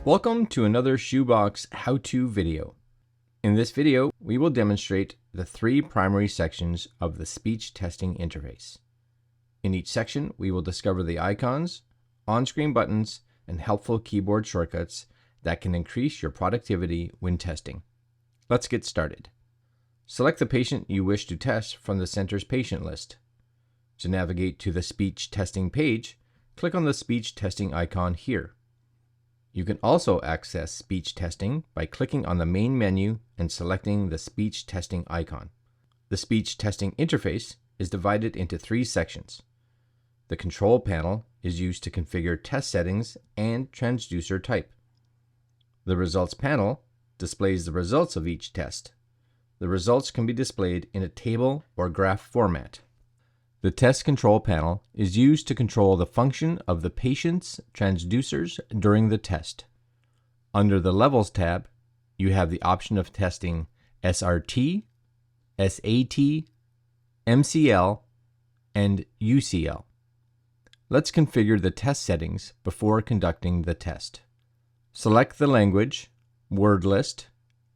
Welcome to another SHOEBOX how-to video. In this video, we will demonstrate the three primary sections of the speech testing interface. In each section, we will discover the icons, on-screen buttons, and helpful keyboard shortcuts that can increase your productivity when testing. Let's get started. Select the patient you wish to test from the center's patient list. To navigate to the speech testing page, click on the speech testing icon here. You can also access speech testing by clicking on the main menu and selecting the speech testing icon. The speech testing interface is divided into three sections. The control panel is used to configure test settings and transducer type. The results panel displays the results of each test. The results can be displayed in a table or graph format. The test control panel is used to control the function of the patient's transducers during the test. Under the Levels tab, you have the option of testing SRT, SAT, MCL, and UCL. Let's configure the test settings before conducting the test. Select the language, word list,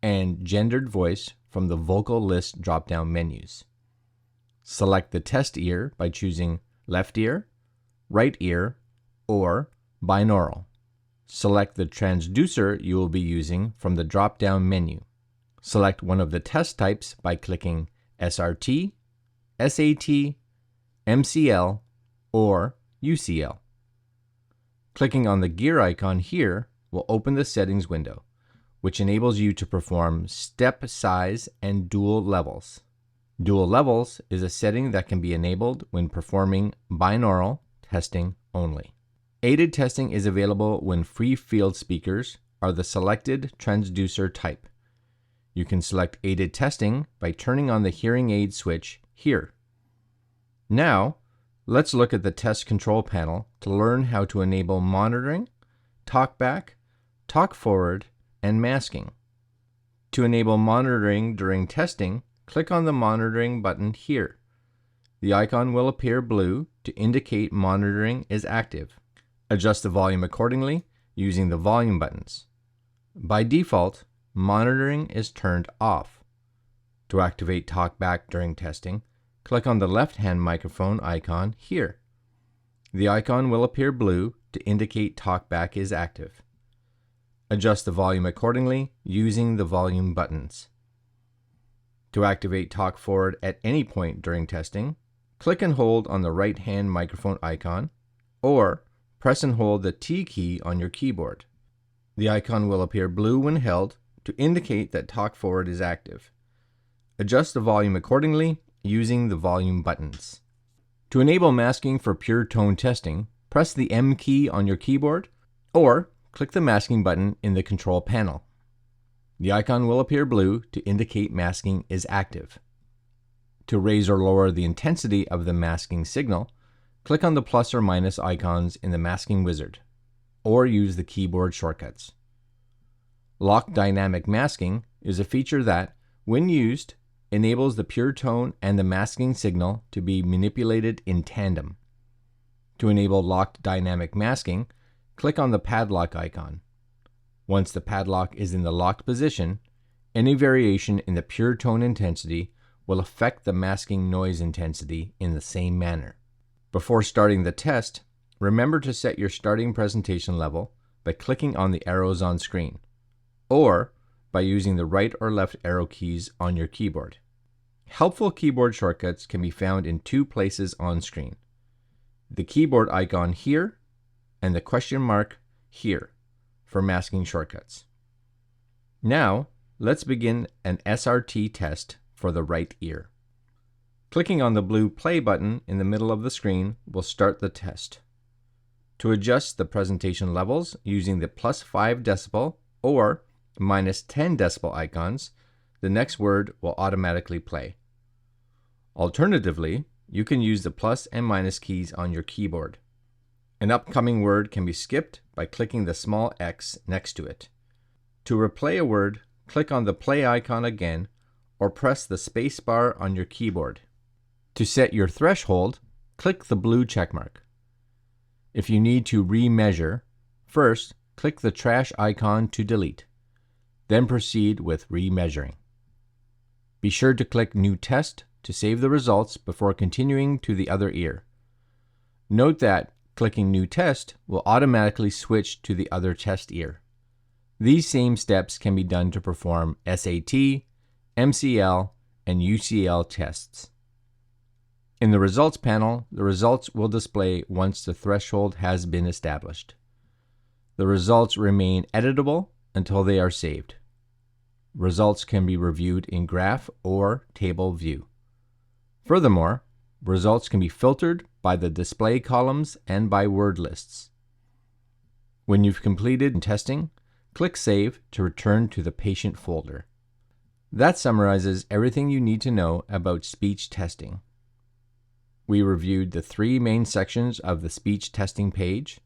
and gendered voice from the vocal list drop-down menus. Select the test ear by choosing left ear, right ear, or binaural. Select the transducer you will be using from the drop-down menu. Select one of the test types by clicking SRT, SAT, MCL, or UCL. Clicking on the gear icon here will open the settings window, which enables you to perform step size and dual levels. Dual levels is a setting that can be enabled when performing binaural testing only. Aided testing is available when free field speakers are the selected transducer type. You can select aided testing by turning on the hearing aid switch here. Now, let's look at the test control panel to learn how to enable monitoring, talkback, talk forward, and masking. To enable monitoring during testing, click on the monitoring button here. The icon will appear blue to indicate monitoring is active. Adjust the volume accordingly using the volume buttons. By default, monitoring is turned off. To activate talkback during testing, click on the left-hand microphone icon here. The icon will appear blue to indicate talkback is active. Adjust the volume accordingly using the volume buttons. To activate talk forward at any point during testing, click and hold on the right-hand microphone icon, or press and hold the T key on your keyboard. The icon will appear blue when held to indicate that talk forward is active. Adjust the volume accordingly using the volume buttons. To enable masking for pure tone testing, press the M key on your keyboard, or click the masking button in the control panel. The icon will appear blue to indicate masking is active. To raise or lower the intensity of the masking signal, click on the plus or minus icons in the masking wizard, or use the keyboard shortcuts. Lock dynamic masking is a feature that, when used, enables the pure tone and the masking signal to be manipulated in tandem. To enable locked dynamic masking, click on the padlock icon. Once the padlock is in the locked position, any variation in the pure tone intensity will affect the masking noise intensity in the same manner. Before starting the test, remember to set your starting presentation level by clicking on the arrows on screen, or by using the right or left arrow keys on your keyboard. Helpful keyboard shortcuts can be found in two places on screen: the keyboard icon here and the question mark here for masking shortcuts. Now, let's begin an SRT test for the right ear. Clicking on the blue play button in the middle of the screen will start the test. To adjust the presentation levels using the +5 decibel or -10 decibel icons, the next word will automatically play. Alternatively, you can use the plus and minus keys on your keyboard. An upcoming word can be skipped by clicking the small X next to it. To replay a word, click on the play icon again, or press the space bar on your keyboard. To set your threshold, click the blue checkmark. If you need to remeasure, first click the trash icon to delete. Then proceed with remeasuring. Be sure to click New Test to save the results before continuing to the other ear. Note that clicking New Test will automatically switch to the other test ear. These same steps can be done to perform SAT, MCL, and UCL tests. In the results panel, the results will display once the threshold has been established. The results remain editable until they are saved. Results can be reviewed in graph or table view. Furthermore, results can be filtered by the display columns and by word lists. When you've completed testing, click Save to return to the patient folder. That summarizes everything you need to know about speech testing. We reviewed the three main sections of the speech testing page,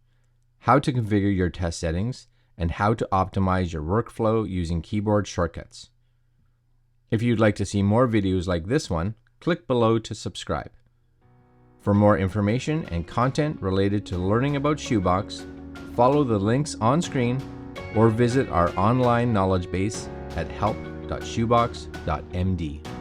how to configure your test settings, and how to optimize your workflow using keyboard shortcuts. If you'd like to see more videos like this one, click below to subscribe. For more information and content related to learning about SHOEBOX, follow the links on screen or visit our online knowledge base at help.shoebox.md.